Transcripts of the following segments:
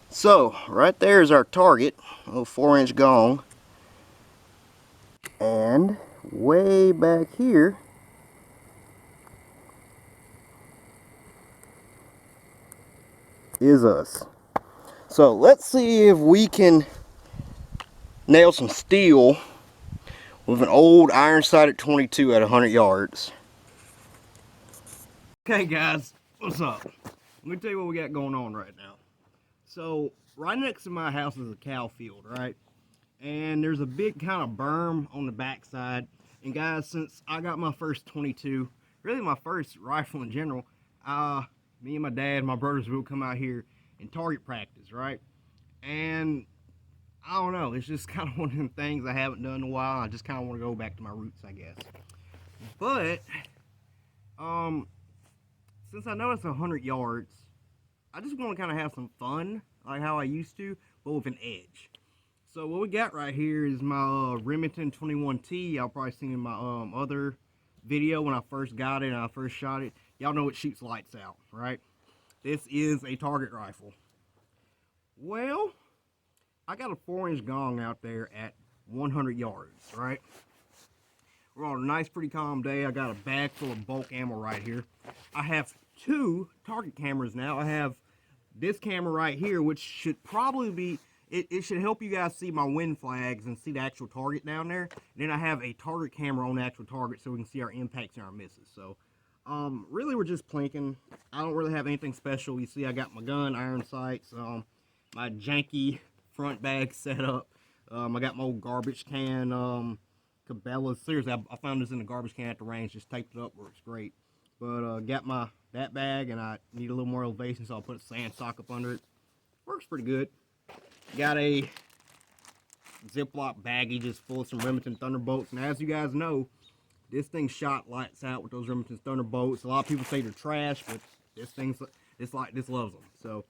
So, right there is our target, a little 4-inch gong. And way back here is us. So, let's see if we can nail some steel with an old iron-sighted 22 at 100 yards. Okay, guys, what's up? Let me tell you what we got going on right now. So, right next to my house is a cow field, right? And there's a big kind of berm on the backside. And guys, since I got my first 22, really my first rifle in general, me and my dad and my brothers will come out here and target practice, right? And I don't know, it's just kind of one of them things I haven't done in a while. I just kind of want to go back to my roots, I guess. But um, since I know it's 100 yards, I just want to kind of have some fun, like how I used to, but with an edge. So what we got right here is my Remington 21T. Y'all probably seen in my other video when I first got it and I first shot it. Y'all know it shoots lights out, right? This is a target rifle. Well, I got a 4-inch gong out there at 100 yards, right? We're on a nice, pretty calm day. I got a bag full of bulk ammo right here. I have 2 target cameras now. I have this camera right here, which should probably be, it should help you guys see my wind flags and see the actual target down there. And then I have a target camera on the actual target so we can see our impacts and our misses. So, really we're just plinking. I don't really have anything special. You see I got my gun, iron sights, my janky front bag set up. I got my old garbage can, Cabela's. Seriously, I found this in the garbage can at the range. Just taped it up, works great. But got that bag, and I need a little more elevation, so I'll put a sand sock up under it. Works pretty good. Got a Ziploc baggie just full of some Remington Thunderbolts, and as you guys know, this thing shot lights out with those Remington Thunderbolts. A lot of people say they're trash, but this loves them. So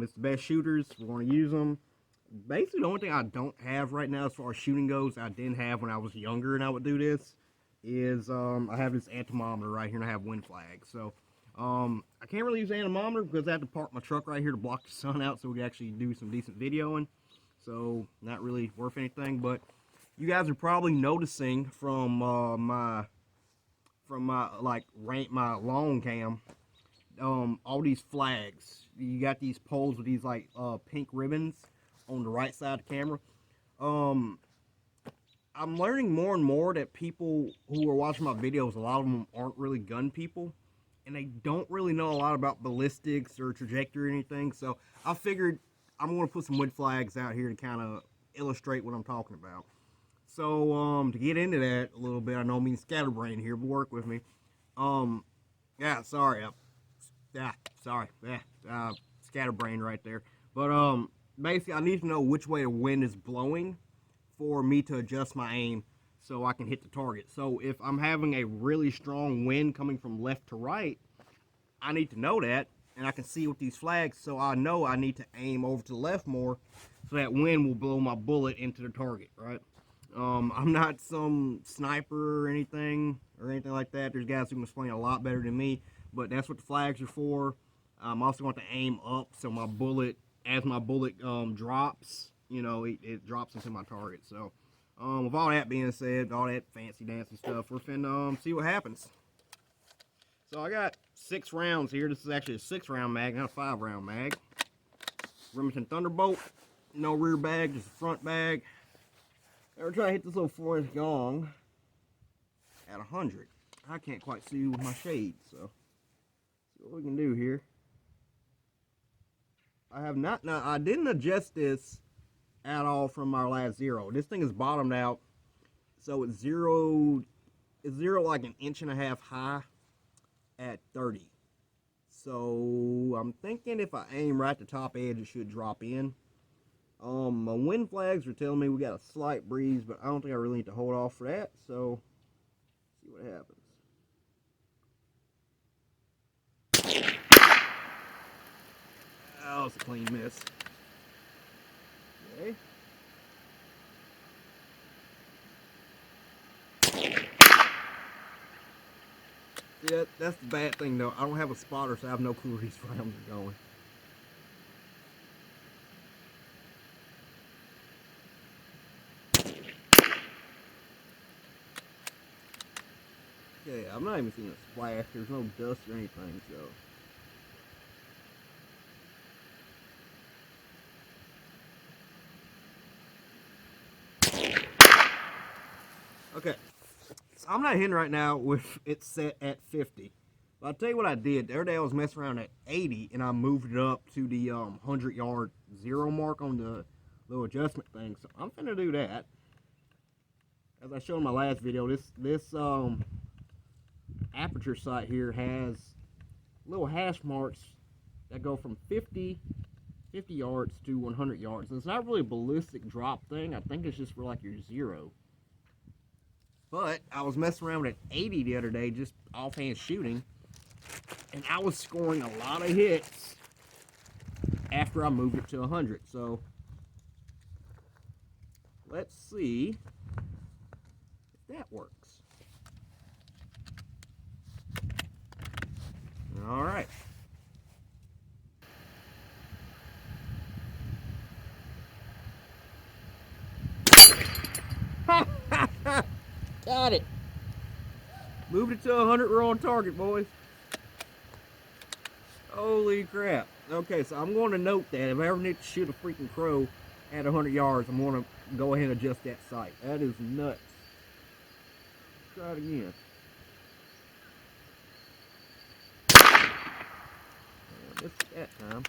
it's the best shooters. We're going to use them. Basically, the only thing I don't have right now as far as shooting goes, I didn't have when I was younger and I would do this, is I have this anemometer right here and I have wind flags. So I can't really use anemometer because I have to park my truck right here to block the sun out so we can actually do some decent videoing. So not really worth anything, but you guys are probably noticing from my my long cam, all these flags. You got these poles with these pink ribbons on the right side of the camera. I'm learning more and more that people who are watching my videos, a lot of them aren't really gun people, and they don't really know a lot about ballistics or trajectory or anything. So I figured I'm going to put some wood flags out here to kind of illustrate what I'm talking about. So to get into that a little bit, I know I'm being scatterbrained here, but work with me. Yeah, sorry, scatterbrained right there. But basically, I need to know which way the wind is blowing for me to adjust my aim so I can hit the target. So if I'm having a really strong wind coming from left to right, I need to know that, and I can see with these flags, so I know I need to aim over to the left more so that wind will blow my bullet into the target, right? I'm not some sniper or anything like that. There's guys who can explain a lot better than me, but that's what the flags are for. I'm also going to aim up so my bullet, as my bullet drops, it drops into my target. So, with all that being said, all that fancy dancy stuff, we're finna see what happens. So I got 6 rounds here. This is actually a 6-round mag, not a 5-round mag. Remington Thunderbolt, no rear bag, just a front bag. We're trying to hit this little 4-inch gong at 100. I can't quite see with my shades, so see what we can do here. I have not, now I didn't adjust this at all from our last zero. This thing is bottomed out, so it's zero like an inch and a half high at 30. So I'm thinking if I aim right at the top edge, it should drop in. My wind flags are telling me we got a slight breeze, but I don't think I really need to hold off for that. So, see what happens. Oh, it's a clean miss. Okay. Yeah, that's the bad thing though. I don't have a spotter, so I have no clue where these rounds are going. Okay, I'm not even seeing a splash. There's no dust or anything, so. Okay, so I'm not hitting right now with it set at 50. But I'll tell you what I did. The other day I was messing around at 80 and I moved it up to the 100-yard zero mark on the little adjustment thing. So I'm finna do that. As I showed in my last video, this aperture sight here has little hash marks that go from 50 yards to 100 yards. And it's not really a ballistic drop thing. I think it's just for like your zero. But I was messing around with an 80 the other day, just offhand shooting, and I was scoring a lot of hits after I moved it to 100. So let's see if that works. All right. Got it. Moved it to 100. We're on target, boys. Holy crap. Okay, so I'm going to note that if I ever need to shoot a freaking crow at 100 yards, I'm going to go ahead and adjust that sight. That is nuts. Try it again. Missed that time.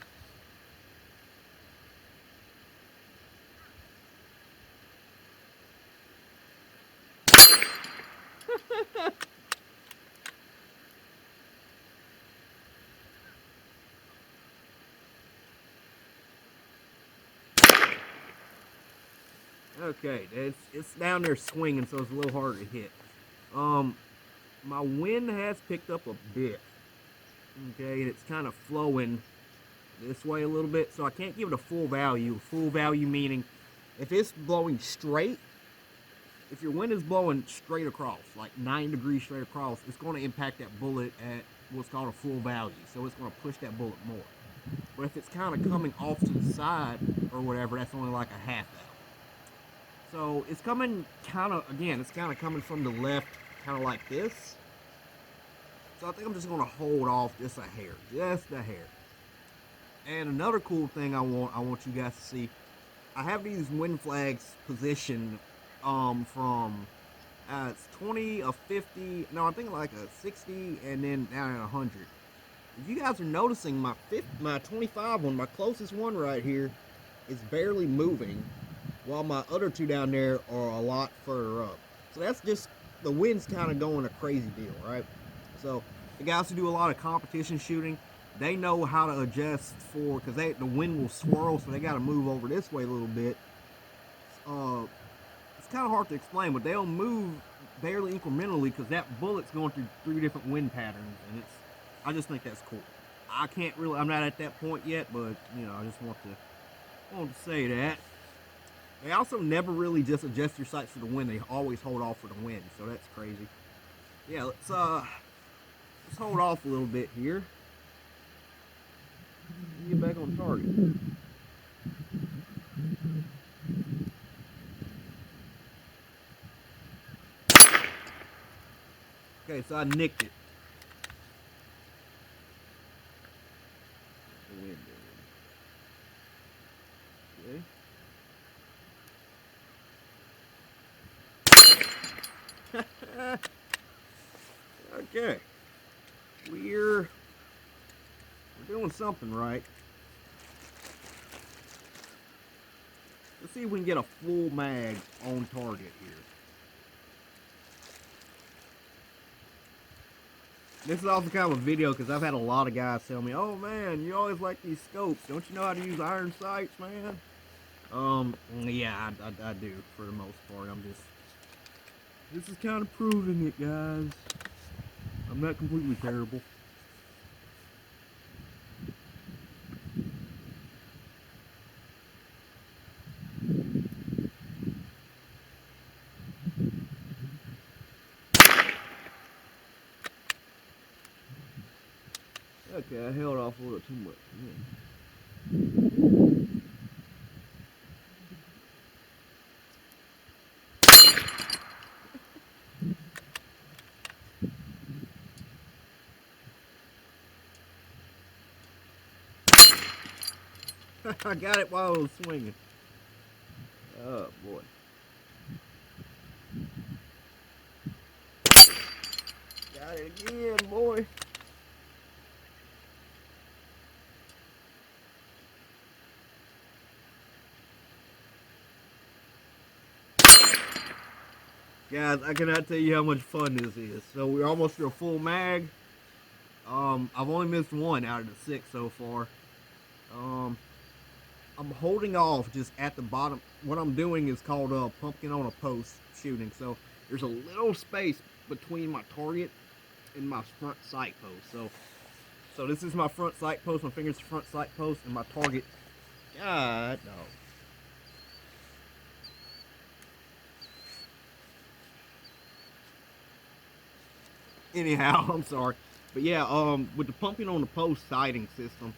Okay, it's down there swinging, so it's a little harder to hit. My wind has picked up a bit. Okay, and it's kind of flowing this way a little bit, so I can't give it a full value. Full value meaning if it's blowing straight, if your wind is blowing straight across, like 9 degrees straight across, it's going to impact that bullet at what's called a full value. So it's going to push that bullet more. But if it's kind of coming off to the side or whatever, that's only like a half value. So it's coming kind of, again, it's kind of coming from the left, kind of like this. So I think I'm just going to hold off just a hair, And another cool thing I want you guys to see, I have these wind flags positioned from it's 20, a 50, no, I think like a 60, and then down at 100. If you guys are noticing, my 25 one, my closest one right here, is barely moving, while my other two down there are a lot further up. So that's just, the wind's kind of going a crazy deal, right? So the guys who do a lot of competition shooting, they know how to adjust for, because the wind will swirl, so they got to move over this way a little bit. It's kind of hard to explain, but they'll move barely incrementally because that bullet's going through 3 different wind patterns, and I just think that's cool. I'm not at that point yet, but you know, I just want to say that. They also never really just adjust your sights for the wind. They always hold off for the wind, so that's crazy. Yeah, let's hold off a little bit here. Get back on target. Okay, so I nicked it. Okay. Okay. We're doing something right. Let's see if we can get a full mag on target here. This is also kind of a video because I've had a lot of guys tell me, "Oh man, you always like these scopes. Don't you know how to use iron sights, man?" Yeah, I do for the most part. This is kind of proving it, guys. I'm not completely terrible. Okay, I held off a little too much. Yeah. I got it while I was swinging. Oh boy. Got it again, boy. Guys, I cannot tell you how much fun this is. So we're almost to a full mag. I've only missed one out of the 6 so far. I'm holding off just at the bottom. What I'm doing is called pumpkin on a post shooting. So there's a little space between my target and my front sight post. So this is my front sight post. My finger's the front sight post, and my target. God, no. Anyhow, I'm sorry, but yeah, with the pumpkin on the post sighting system,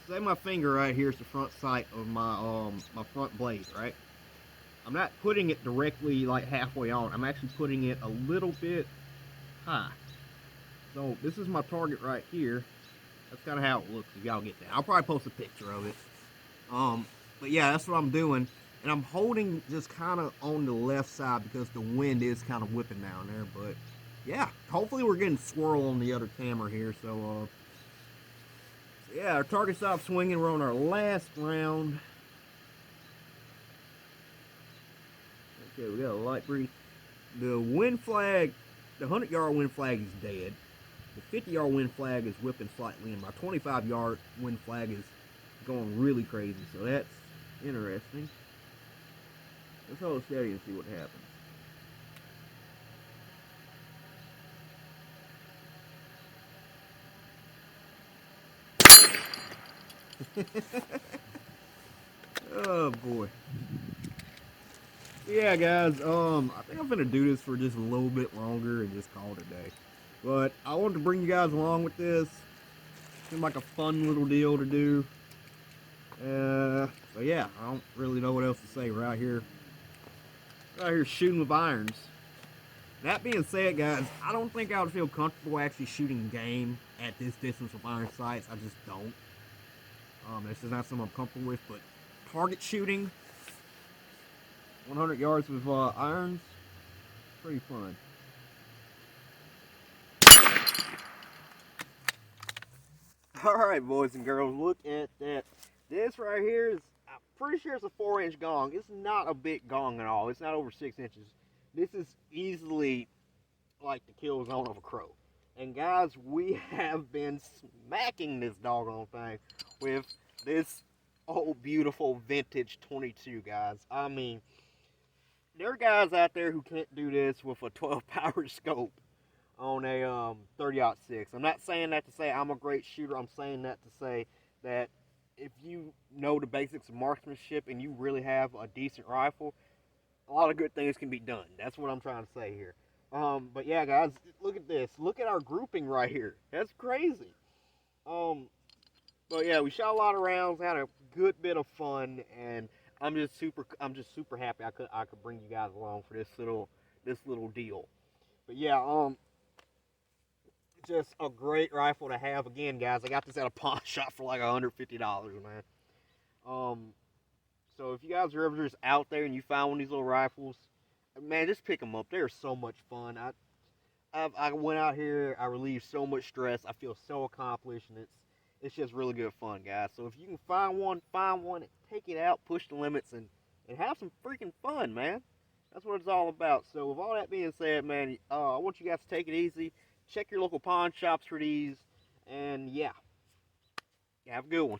say my finger right here is the front sight of my front blade, right? I'm not putting it directly like halfway on. I'm actually putting it a little bit high. So this is my target right here. That's kind of how it looks. If y'all get that, I'll probably post a picture of it. But yeah, that's what I'm doing, and I'm holding just kind of on the left side because the wind is kind of whipping down there. But yeah, hopefully we're getting swirl on the other camera here. So yeah, our target stopped swinging. We're on our last round. Okay, we got a light breeze. The wind flag, the 100-yard wind flag is dead. The 50-yard wind flag is whipping slightly, and my 25-yard wind flag is going really crazy. So that's interesting. Let's hold steady and see what happens. Oh boy. Yeah, guys. I think I'm gonna do this for just a little bit longer and just call it a day. But I wanted to bring you guys along with this. Seemed like a fun little deal to do. So yeah, I don't really know what else to say. We're out here shooting with irons. That being said, guys, I don't think I would feel comfortable actually shooting game at this distance with iron sights. I just don't. This is not something I'm comfortable with, but target shooting, 100 yards with irons, pretty fun. All right, boys and girls, look at that. This right here is, I'm pretty sure it's a 4-inch gong. It's not a big gong at all. It's not over 6 inches. This is easily like the kill zone of a crow. And guys, we have been smacking this doggone thing with this old beautiful vintage 22, guys. I mean, there are guys out there who can't do this with a 12 power scope on a 30-06. I'm not saying that to say I'm a great shooter. I'm saying that to say that if you know the basics of marksmanship and you really have a decent rifle, a lot of good things can be done. That's what I'm trying to say here. But yeah, guys, look at this. Look at our grouping right here. That's crazy. But yeah, we shot a lot of rounds, had a good bit of fun, and I'm just super happy I could bring you guys along for this little deal. But yeah, just a great rifle to have. Again, guys, I got this at a pawn shop for like $150, man. Um, so if you guys are ever just out there and you find one of these little rifles, man, just pick them up. They're so much fun. I went out here, I relieved so much stress. I feel so accomplished, and it's just really good fun, guys. So if you can find one, and take it out, push the limits, and have some freaking fun, man. That's what it's all about. So with all that being said, man, I want you guys to take it easy. Check your local pawn shops for these, and yeah, have a good one.